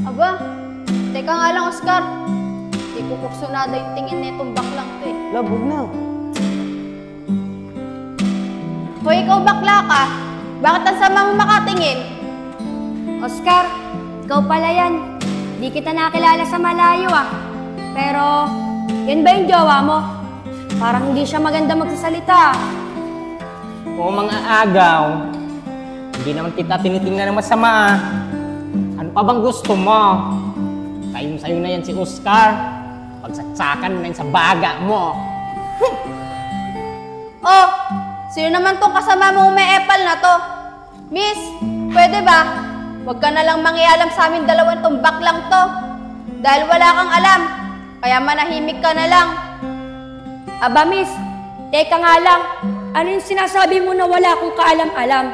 Aba, teka nga lang, Oscar. Di ko kursunada yung tingin na itong baklang to eh. Labog na. Hoy, ikaw bakla ka? Bakit ang sama mo makatingin? Oscar, ikaw pala yan. Di kita nakilala sa malayo ah. Pero, yan ba yung jowa mo? Parang hindi siya maganda magsasalita. Oo, mga agaw. Hindi naman kita tinitingnan ng masama. Ano pa bang gusto mo? Sayo na yan si Oscar. Pagsaksakan mo na yan sa baga mo. Oh, sino naman tong kasama mo may epal na to? Miss, pwede ba? Huwag ka na lang mangialam sa amin dalawang tong baklang to. Dahil wala kang alam, kaya manahimik ka na lang. Aba miss, teka nga lang. Ano yung sinasabi mo na wala akong kaalam-alam?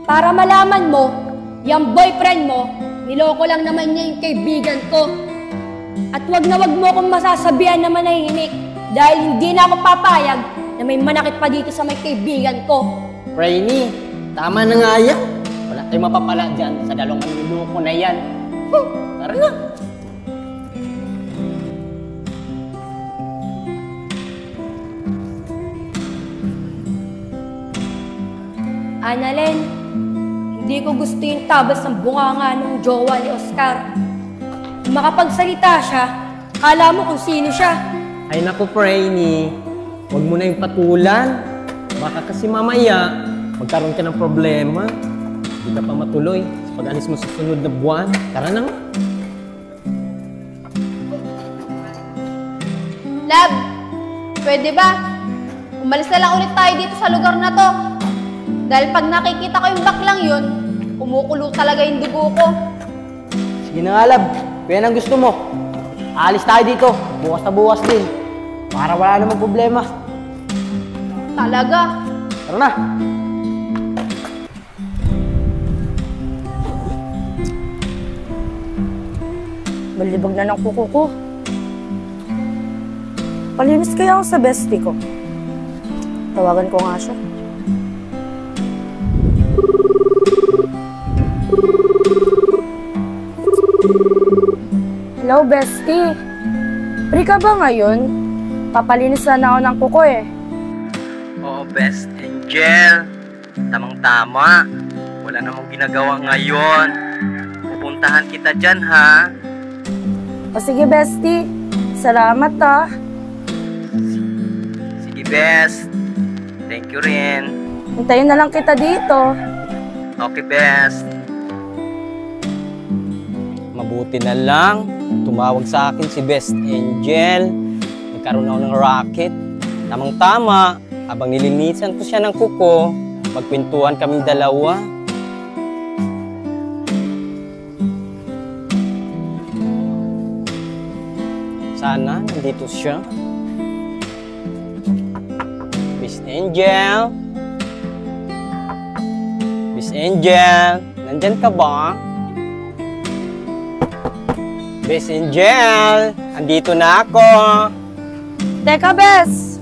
Para malaman mo, yung boyfriend mo, niloko lang naman niya yung kaibigan ko. At wag mo akong masasabihan na manahimik dahil hindi na ako papayag na may manakit pa dito sa may kaibigan ko. Rainy, tama na nga yan. Wala tayong mapapala dyan sa dalawang manluloko na yan. Tara na. Annalyn, hindi ko gusto yung tabas ng bunganga ng jowa ni Oscar. Kung makapagsalita siya, kala mo kung sino siya. Ay naku, Rainy. Huwag mo na yung patulan. Baka kasi mamaya, magkaroon ka ng problema. Hindi ka pa matuloy sa pag-alis mo sa sunod na buwan. Tara na nga. Lab, pwede ba? Umalis na lang ulit tayo dito sa lugar na to. Dahil pag nakikita ko yung baklang yun, kumukulo talaga yung dugo ko. Sige na nga, Lab. Kaya ang gusto mo. Aalis tayo dito. Bukas na bukas din. Para wala namang problema. Talaga. Tara na. Malibag na ng kuko ko. Palinis kaya ako sa bestie ko. Tawagan ko nga siya. Hello, bestie. Free ka ba ngayon? Papalinis na ako ng kuko eh. Oo, best angel. Tamang-tama. Wala namang ginagawa ngayon. Pupuntahan kita dyan, ha? O sige, bestie. Salamat ah. Sige, best. Thank you rin. Hintayin na lang kita dito. Okay, best. Mabuti na lang. Tumawag sa akin si Best Angel. Nagkaroon ako ng racket. Tamang-tama. Habang nilinisan ko siya ng kuko, magkwentuhan kaming dalawa. Sana nandito siya. Miss Angel? Miss Angel? Nandyan ka ba? Miss Angel! Andito na ako! Teka, Bes!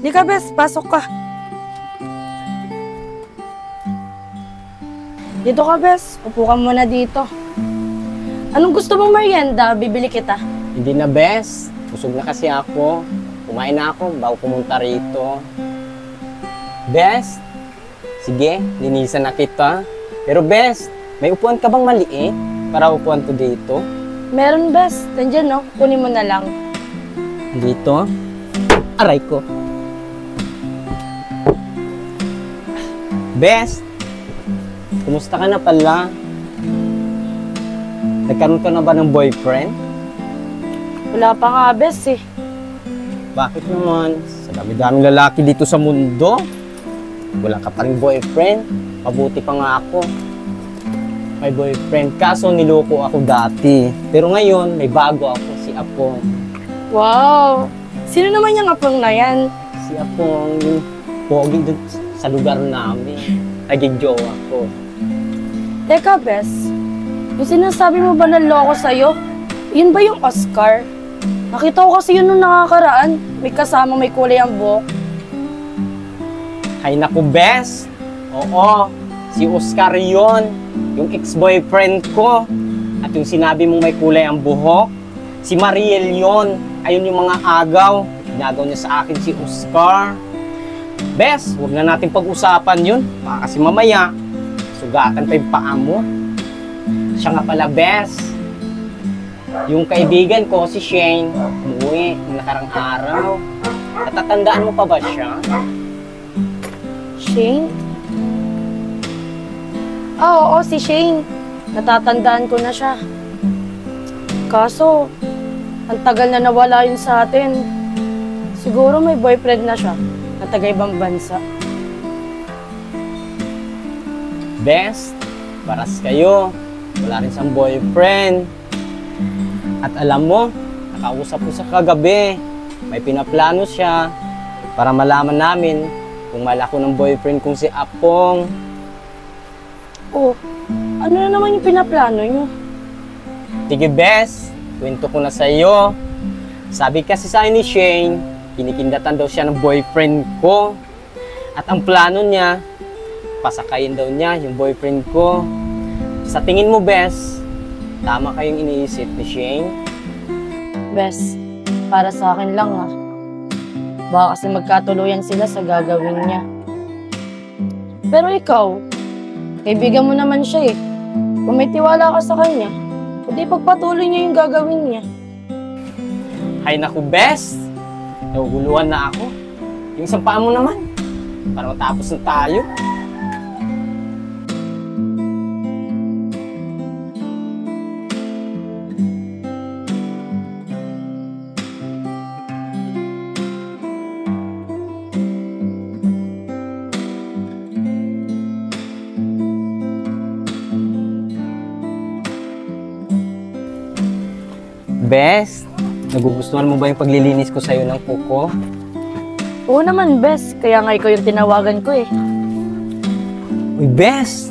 Di ka, Bes. Pasok ka. Dito ka, Bes. Upo ka muna dito. Anong gusto mong merienda? Bibili kita. Hindi na, Bes. Busog na kasi ako. Kumain na ako bago pumunta rito. Bes, sige, linisan na kita. Pero Bes, may upuan ka bang maliit para upuan ko dito? Meron, Bes. Nandiyan, no? Kunin mo na lang. Dito? Aray ko. Bes, kumusta ka na pala? Nagkaroon ka na ba ng boyfriend? Wala pa nga, Bes, eh. Bakit naman? Sa dami-daming lalaki dito sa mundo, wala ka pa rin boyfriend. Mabuti pa nga ako. May boyfriend, kaso niloko ako dati. Pero ngayon, may bago ako, si Apong. Wow! Sino naman yung apong na yan? Si Apong, yung pogi dun sa lugar namin. Naging jowa ko. Teka, Bes. Yung sinasabi mo ba ng loko sa'yo? Yun ba yung Oscar? Nakita ko kasi yun nung nakakaraan. May kasama may kulay ang buhok. Hay naku, Bes. Oo, Si Oscar yon, yung ex-boyfriend ko. At yung sinabi mong may kulay ang buhok, si Mariel yon. Ayun yung mga agaw. Ginagaw niya sa akin si Oscar. Bes, huwag na natin pag-usapan yun. Baka kasi mamaya, sugatan pa yung paa mo. Siya nga pala, Bes. Yung kaibigan ko, si Shane, umuwi ng nakarang araw. Natatandaan mo pa ba siya? Shane? Oo, si Shane. Natatandaan ko na siya. Kaso, ang tagal na nawala yun sa atin. Siguro may boyfriend na siya na taga-ibang bansa. Best, paras kayo. Wala rin siyang boyfriend. At alam mo, nakausap ko sa kagabi. May pinaplano siya para malaman namin kung mahal ako ng boyfriend kong si Apong. Oh, ano na naman yung pinaplano nyo? Sige, Bes, kwento ko na sa iyo. Sabi kasi sa akin ni Shane, kinikindatan daw siya ng boyfriend ko. At ang plano niya, pasakayin daw niya yung boyfriend ko. Sa tingin mo, Bes, tama kayong iniisip ni Shane? Bes, para sa akin lang ah. Baka kasi magkatuluyan sila sa gagawin niya. Pero ikaw, kaibigan mo naman siya eh. Kung may tiwala ka sa kanya, hindi pagpatuloy niya yung gagawin niya. Hay naku, Bes! Naguguluhan na ako. Yung isang paa mo naman, para matapos na tayo. Bes, nagugustuhan mo ba yung paglilinis ko sa'yo ng kuko? Oo naman, Bes. Kaya nga ikaw yung tinawagan ko eh. Uy, Bes!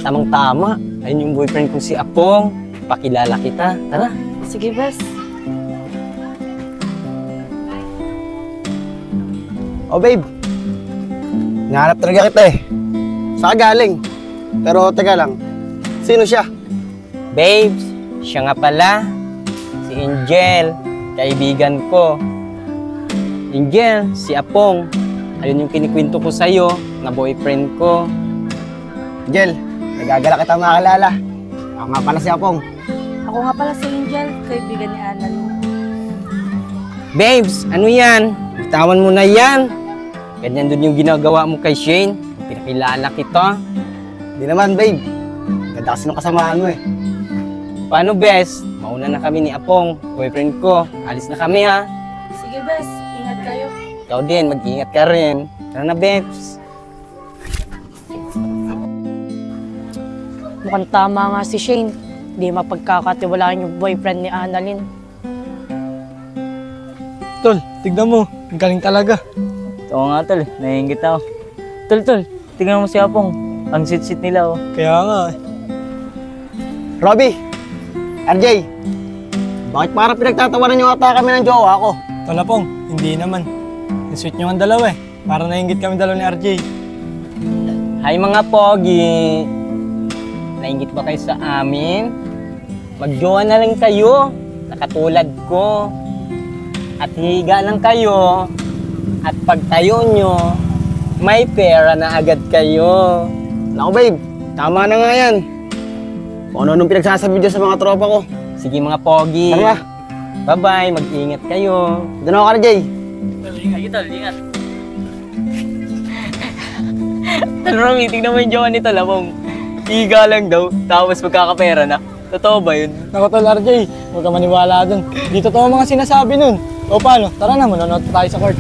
Tamang-tama. Ayun yung boyfriend ko si Apong. Pakilala kita. Tara. Sige, Bes. Oh, babe. Nahanap talaga kita eh. Saan ka galing? Pero teka lang, sino siya? Babes, siya nga pala. Si Angel, kaibigan ko. Angel, si Apong. Ayun yung kinikwento ko sa'yo na boyfriend ko. Angel, nagagala kita makakilala. Ako nga pala si Apong. Ako nga pala si Angel, kaibigan ni Annalyn. Babes, ano yan? Bitawan mo na yan. Ganyan dun yung ginagawa mo kay Shane. Pinakilala kita. Di naman, babe. Ganda kasi nung kasamaan mo eh. Paano, Bes? Mauna na kami ni Apong, boyfriend ko. Alis na kami, ha? Sige, Bes. Ingat kayo. Ikaw din, mag-ingat ka rin. Tara na, Babes. Mukhang tama nga si Shane. Di mapagkakatiwalaan yung boyfriend ni Annalyn. Tol, tignan mo. Ang galing talaga. Oo nga tol, naiingit ako. Tol, tingnan mo si Apong. Ang sit-sit nila oh. Kaya nga eh. Robby! RJ! Bakit parang pinagtatawanan niyo ata kami ng jowa ko? Tol Apong, hindi naman. Sweet nyo ang dalawa eh. Parang naiingit kami dalawa ni RJ. Hi mga pogi! Nainggit ba kayo sa amin? Magjowa na lang kayo, nakatulad ko. At higa lang kayo. At pagtayo nyo, may pera na agad kayo. Naku babe, tama na nga yan. Kung ano-anong pinagsasabi dyan sa mga tropa ko. Sige mga pogi. Tara. Bye-bye, mag-ingat kayo. Doon ako ka na, Jay. Tol, ingat. Tol, Romy, tingnan mo yung jowa ni Tol Apong. Higa lang daw, tapos magkakapera na. Totoo ba yun? Naku tol RJ, huwag ka maniwala dun. Di totoo mga sinasabi nun. O paano? Tara na, manonood tayo sa court.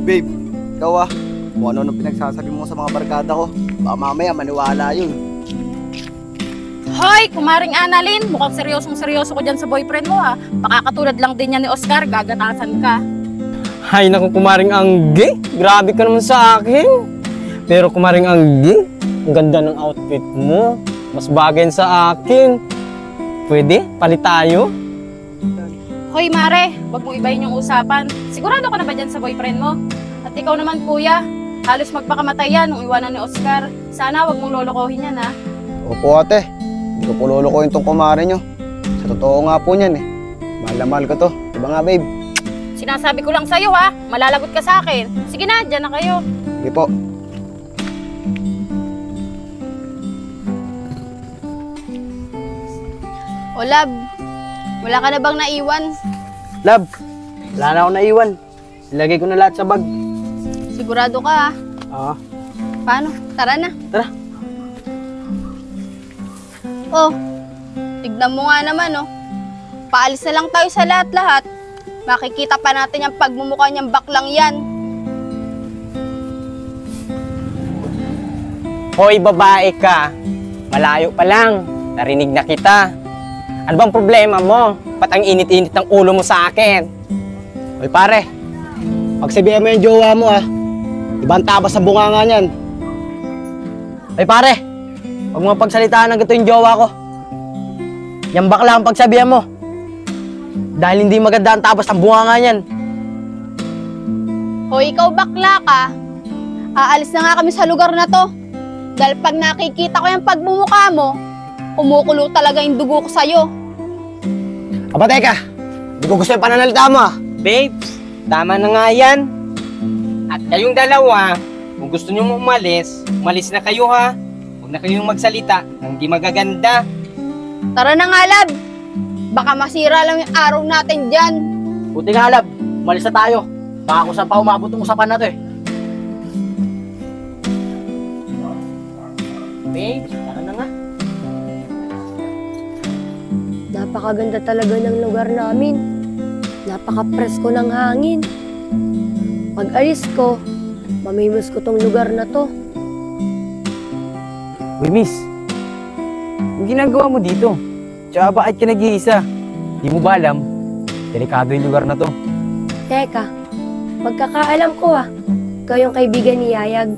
Babe, ikaw kung ano-anong pinagsasabi mo sa mga barkada ko, baka mamaya maniwala yun. Hoy, kumaring Annalyn, mukhang seryosong-seryoso ko dyan sa boyfriend mo ha. Baka katulad lang din yan ni Oscar, gagatasan ka. Hay naku, kumaring Anggi. Grabe ka naman sa akin. Pero kumaring Anggi, ang ganda ng outfit mo. Mas bagay sa akin. Pwede? Palit tayo? Hoy Mare, wag mong ibahin yung usapan. Sigurado ka na ba dyan sa boyfriend mo? At ikaw naman kuya, Halos magpakamatay yan nung iwanan ni Oscar. Sana wag mong lolokohin yan, ha? Opo ate, hindi ko po lulukuhin tong kumare nyo. Sa totoo nga po niyan eh. Mahal na mahal ko to. Diba nga babe? Sinasabi ko lang sa'yo, ha? Malalagot ka sa akin. Sige na, dyan na kayo. Hindi po. O lab, wala ka na bang naiwan? Love, wala na akong naiwan. Ilagay ko na lahat sa bag. Sigurado ka, ha? Oo. Paano? Tara na. Tara. Oh, tignan mo nga naman, oh. Paalis na lang tayo sa lahat-lahat. Makikita pa natin yung pagmumukha niyang baklang yan. Hoy, babae ka. Malayo pa lang. Narinig na kita. Ano bang problema mo? Ba't ang init-init ng ulo mo sa akin? Hoy pare, pagsabihan mo yung jowa mo ha. Ibang tabas sa bunganga niyan. Ay pare, huwag mo pagsalitaan ng ganito yung jowa ko. Yan bakla ang pagsabihan mo. Dahil hindi maganda ang tabas ng bunganga niyan. O ikaw bakla ka, aalis na nga kami sa lugar na to. Dahil pag nakikita ko yung pagmumukha mo, kumukulo talaga yung dugo ko sa'yo. Aba teka, hindi ko gusto yung pananalita mo ha. Babes, tama na nga yan. At kayong dalawa, kung gusto nyo umalis, umalis na kayo ha. Huwag na kayong magsalita ng di magaganda. Tara na nga, lab. Baka masira lang yung araw natin dyan. Buti nga love, umalis na tayo. Baka kung saan pa umabot ang usapan na to eh. Babes, tara na nga. Napakaganda talaga ng lugar namin. Napaka-presko ng hangin. Pag alis ko, mamimiss ko tong lugar na to. Uy, miss. Ang ginagawa mo dito? Tsaka bakit ka nag-iisa? Di mo ba alam? Delikado yung lugar na to. Teka, pagkakaalam ko ikaw yung kaibigan ni Yayag.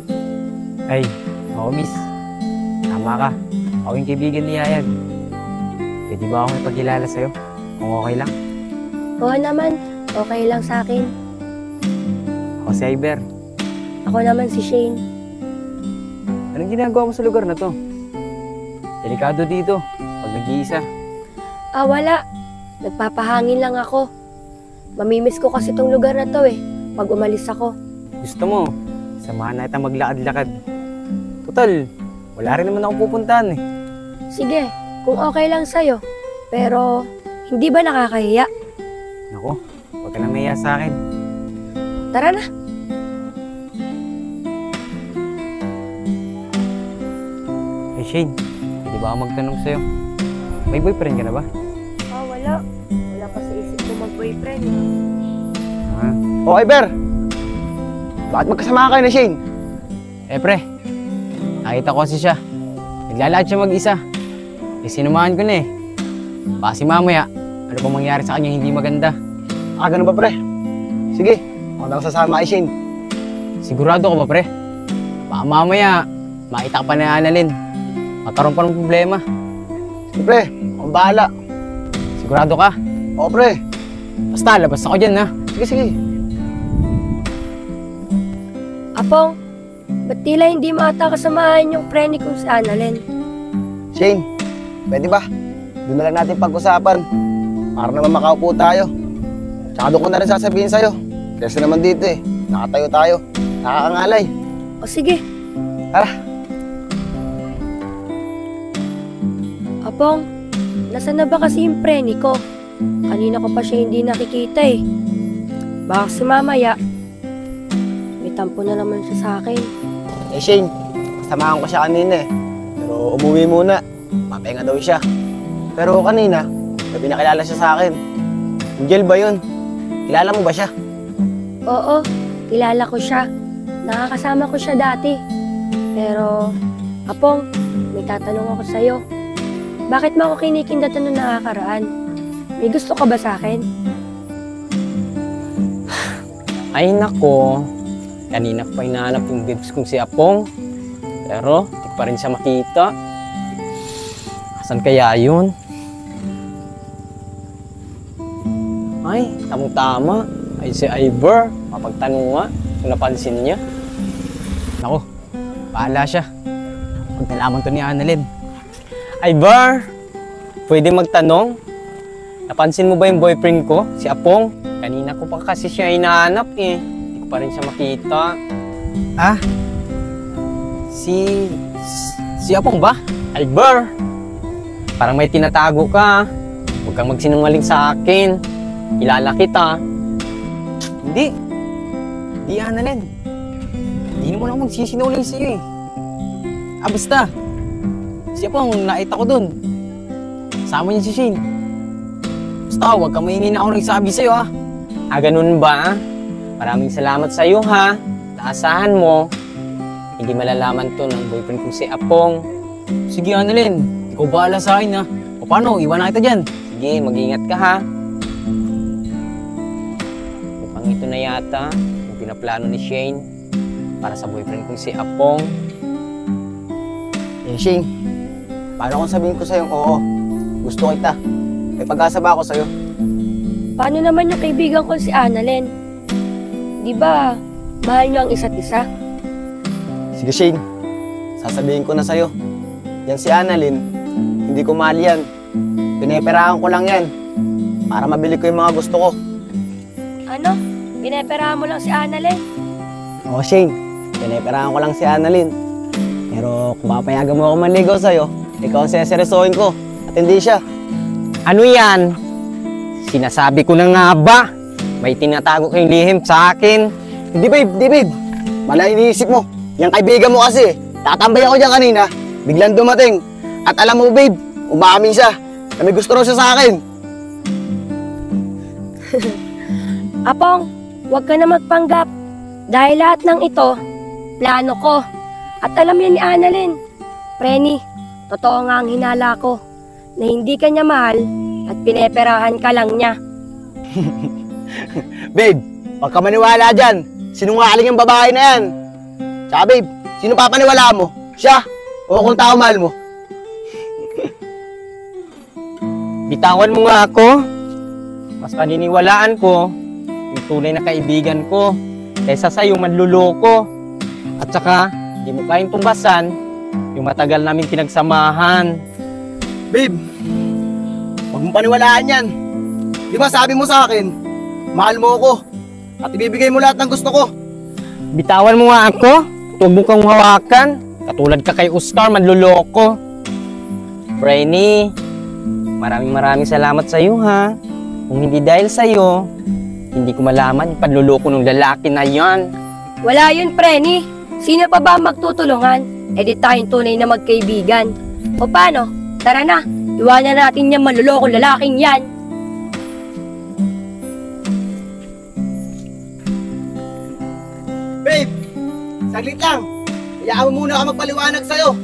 Ay, oo miss. Tama ka. Ako yung kaibigan ni Yayag. Pwede ba ako may pagkilala sa'yo? Kung okay lang? Oo naman, okay lang sa akin. Ako si Iber. Ako naman si Shane. Anong ginagawa mo sa lugar na to? Delikado dito, pag nag-iisa. Wala. Nagpapahangin lang ako. Mamimiss ko kasi tong lugar na to pag umalis ako. Gusto mo, samahan na kita maglakad-lakad. Total, wala rin naman akong pupuntahan eh. Sige, kung okay lang sa'yo. Pero, hindi ba nakakahiya? Naku, huwag ka na mahiya sa akin. Tara na. Hey Shane, pwede ba ako magtanong sa'yo? May boyfriend ka na ba? Wala. Wala pa sa isip ko mag-boyfriend. O Iber, bakit magkasama kayo ni Shane? Pre, nakita ko kasi siya. Naglalakad siya mag-isa. Sinumahan ko na Baka si mamaya, ano pang mangyari sa kanya hindi maganda. Ganun ba pre? Sige, ako na lang sasama kay Shane. Sigurado ka ba pre? Baka mamaya, makita ka pa na Annalyn. Magkaroon pa ng problema. Sige pre, akong bahala. Sigurado ka? Oo pre. Basta, labas ako dyan ha. Sige, sige. Apong, ba't tila hindi maata kasamahan yung preni kong si Annalyn? Shane, pwede ba? Doon na lang natin pag-usapan. Para naman makaupo tayo. Tsaka doon ko na rin sasabihin sa'yo. Kasi naman dito nakatayo tayo. Nakakangalay. O sige. Tara. Apong, nasaan na ba kasi yung preni ko? Kanina ko pa siya hindi nakikita Baka si mamaya, may tampo na naman siya sa akin. Shane, kasamahan ko siya kanina Pero umuwi muna. Mapahinga daw siya. Pero kanina, may pinakilala siya sa akin. Angel ba yun? Kilala mo ba siya? Oo, kilala ko siya. Nakakasama ko siya dati. Pero, Apong, may tatanong ako sa'yo. Bakit mo ako kinikindatan nung nakakaraan? May gusto ka ba sa akin? Ay nako, kanina pa hinahanap yung babes kong si Apong. Pero, di pa rin siya makita. Asan kaya yun? Ay, tamang-tama. Ay si Iber, mapagtanong nga kung napansin niya. Naku, bahala siya. Pag nalaman to ni Annalyn. Ay, Bar, pwede magtanong? Napansin mo ba yung boyfriend ko, si Apong? Kanina ko pa kasi siya hinahanap eh. Hindi ko pa rin siya makita. Ah? Si Apong ba? Ay, Bar, parang may tinatago ka. Huwag kang magsinungaling sa akin. Kilala kita. Hindi. Hindi, Annalyn. Hindi naman ako magsisinungaling sa'yo eh. Ah, basta. Si Apong, nakita ko dun. Kasama niya si Shane. Basta, huwag kang maingin na ako nagsabi sa'yo ha. Ah, ganun ba? Maraming salamat sa'yo ha. Naasahan mo. Hindi malalaman to ng boyfriend kong si Apong. Sige, Annalyn. Ikaw bahala sa akin ha. O paano, iwan na kita dyan. Sige, mag-ingat ka ha. Mukhang ito na yata yung pinaplano ni Shane para sa boyfriend kong si Apong. Eh, Shane, paano kung sabihin ko sa'yo oo? Gusto kita. May pag-asa ba ako sa'yo? Paano naman yung kaibigan ko si Annalyn? Di ba, mahal niyo ang isa't isa? Sige, Shane. Sasabihin ko na sa'yo. Yan si Annalyn, hindi ko mahal yan. Pineperahan ko lang yan para mabili ko yung mga gusto ko. Ano? Pineperahan mo lang si Annalyn? Oo, Shane. Pineperahan ko lang si Annalyn. Pero kung papayagan mo ako manligaw sa'yo, ikaw ang seseresohin ko at hindi siya. Ano yan? Sinasabi ko na nga ba? May tinatago kayong lihim sa akin. Hindi, babe. Mala iniisip mo. Yung kaibigan mo kasi, tatambay ako dyan kanina, biglang dumating. At alam mo, babe, umamin siya na may gusto raw siya sa akin. Apong, huwag ka na magpanggap. Dahil lahat ng ito, plano ko. At alam yan ni Annalyn. Preni, totoo nga ang hinala ko na hindi ka niya mahal at pineperahan ka lang niya. Babe, huwag ka maniwala dyan. Sinungaling ang babae na yan. Tsaka babe, sino papaniwala mo? Siya o kung tao mahal mo? Bitawan mo nga ako. Mas paniniwalaan ko yung tunay na kaibigan ko kaysa sa'yo manluloko. At saka, di mo kayang tumbasan yung matagal namin pinagsamahan. Babe, huwag mong paniwalaan yan. Di ba sabi mo sa akin, mahal mo ako at ibibigay mo lahat ng gusto ko. Bitawan mo nga ako. Huwag mo kang hawakan. Katulad ka kay Oscar, manluloko. Brainy, maraming salamat sa iyo ha. Kung hindi dahil sa iyo, hindi ko malaman yung panluloko ng lalaki na yan. Wala yun, Preni. Sino pa ba magtutulungan? E di tayong tunay na magkaibigan. O paano? Tara na, iwanan natin yung manluloko lalaking yan. Babe, saglit lang. Hayaan mo muna ako magpaliwanag sa'yo.